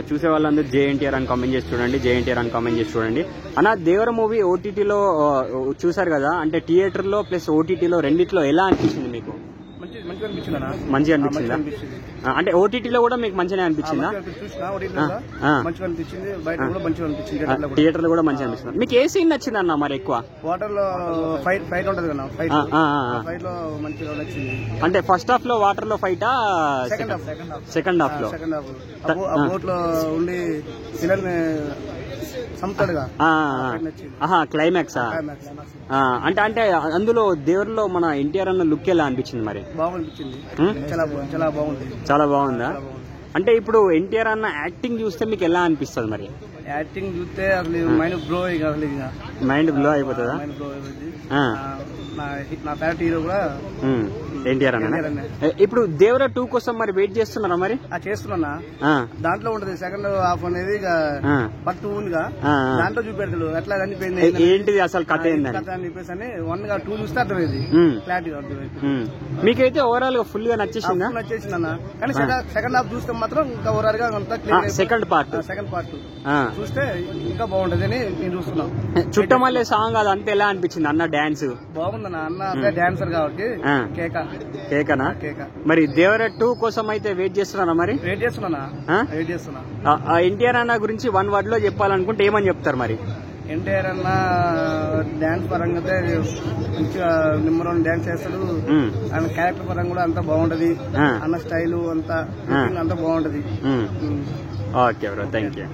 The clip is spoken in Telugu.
చూసే వాళ్ళందరూ జేఎన్టీఆర్ అని కామెంట్ చేసి చూడండి, జేఎన్టీఆర్ అని కామెంట్ చేసి చూడండి. అన్న దేవర మూవీ ఓటీటీలో చూసారు కదా, అంటే థియేటర్ లో ప్లస్ ఓటీటీలో రెండిట్లో ఎలా అనిపించింది మీకు? మంచిగా అనిపించిందా? అంటే ఓటీటీలో కూడా మీకు మంచిగా అనిపించిందా? థియేటర్ లో కూడా మంచిగా అనిపిస్తుంది. మీకు ఏ సీన్ నచ్చింది అన్న మరి ఎక్కువ? వాటర్ లో ఫైట్ ఉంటది కదా, ఫైట్ లో మంచిగా నచ్చింది. అంటే ఫస్ట్ హాఫ్ లో వాటర్ లో ఫైటా సెకండ్ హాఫ్ లో? బోట్ లో ఉండి క్లైమాక్స్ అంటే అంటే అందులో దేవుడిలో మన ఎన్టీఆర్ అన్న లుక్ ఎలా అనిపించింది మరి? బాగుంది, చాలా బాగుందా? అంటే ఇప్పుడు ఎన్టీఆర్ అన్న యాక్టింగ్ చూస్తే మీకు ఎలా అనిపిస్తుంది మరి? యాక్టింగ్ చూస్తే అసలు మైండ్ బ్లో అయిపోతుందా? నా ఫేవరెట్ హీరో కూడా ఎన్టీఆర్ అన్న. ఇప్పుడు దేవర 2 కోసం మరి వెయిట్ చేస్తున్నారా మరి? చేస్తున్నా. దాంట్లో ఉంటది సెకండ్ హాఫ్ అనేది పార్ట్ 2 ఉందిగా, దాంట్లో చూపెడతాడు ఎట్లా చనిపోయింది ఏంటిది అసలు కథ ఏందని చెప్పేసి అని 1 గా 2 చూస్తే అర్థమైంది, క్లారిటీ అర్థమైంది. మీకైతే ఓవరాల్ గా ఫుల్ గా నచ్చేసిందా? నచ్చేసిందన్న. కానీ సెకండ్ హాఫ్ చూస్తే మాత్రం ఇంకా ఓవరాల్ గా అంతా సెకండ్ పార్ట్ చూస్తే ఇంకా బాగుంటది అని నేను చూస్తున్నాం. చుట్టమల్లే సాంగ్ అది అంతా ఎలా అనిపించింది అన్న? డాన్స్ బాగుందన్న. అన్న డాన్సర్ కాబట్టి కేకనా? మరి దేవర 2 కోసం అయితే వెయిట్ చేస్తున్నారా మరి? వెయిట్ చేస్తున్నా. ఎన్టీఆర్ అన్న గురించి 1 వర్డ్ లో చెప్పాలనుకుంటే ఏమని చెప్తారు మరి? ఎన్టీఆర్ అన్న డాన్స్ పరంగా మంచిగా నెంబర్ 1 డాన్స్ చేస్తాడు. ఆయన క్యారెక్టర్ పరంగా కూడా అంతా బాగుంటది. అన్న స్టైల్ అంతా బాగుంటది. Okay bro, thank you.